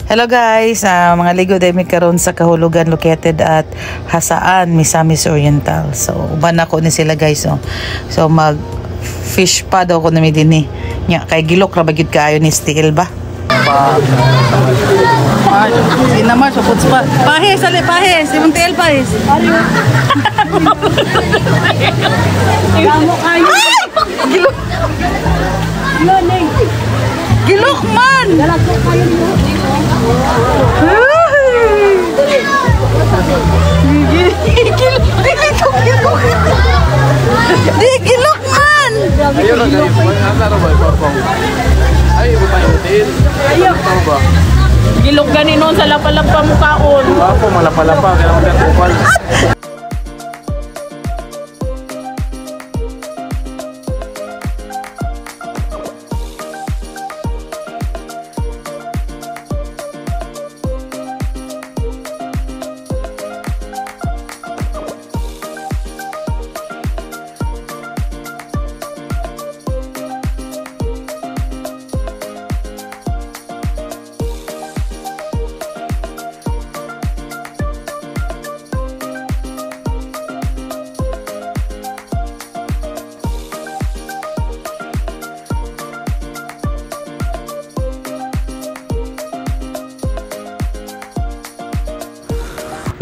Hello guys, mga ligo dahil may karon sa kahulugan located at Hasaan, Misamis Oriental. So, uban ako ni sila guys. So mag fish pa daw ko na may dini. Nya, kay gilok ra bagid kaayo ni steel ba? Sinamar, supot pa. Pahis, ali, pahis. Imong tiil, pahis. Gamo kayo. Gilok. Gilok man. Galagko kayo mo. Di gilok man. Ayo lang guys, ano ba ipapang? Ay, iba pa yung hotel. Ayo. Ba? Gilok gani noon sa lapalapa mo kaon. Ako malapa-lapa kaya naman kupal.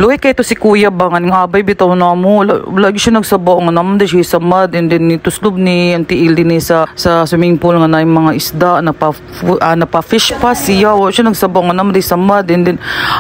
Luwi kay to si Kuya bangan nga abay bitaw na mo lagi siya nagsabaw nga naman siya sa mud and then nituslub ni Auntie Il din sa swimming pool nga na yung mga isda na pa fish pa siya wa siya nagsabaw nga naman sa mud and then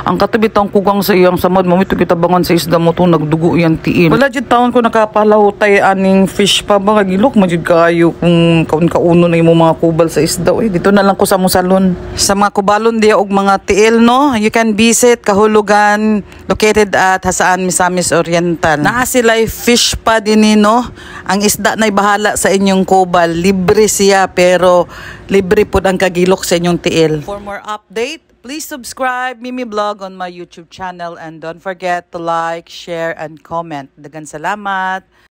ang katubitang kugang sa iyang sa mud mamito kita bangan sa isda mo to nagdugo yan Auntie Il. Wala jud taon ko nakapalahutay aning fish pa ba gilok mo jud kaayo kung kauno na imong mga kubal sa isda dito na lang ko sa mong salon sa mga kubalon diya og mga tiil no you can visit kahulugan located at Hasaan, Misamis Oriental. Naa sila fish pa din no. Ang isda na bahala sa inyong kubal. Libre siya pero libre po ang kagilok sa inyong tiil. For more update, please subscribe Mimi Vlog on my YouTube channel and don't forget to like, share, and comment. Dagan salamat!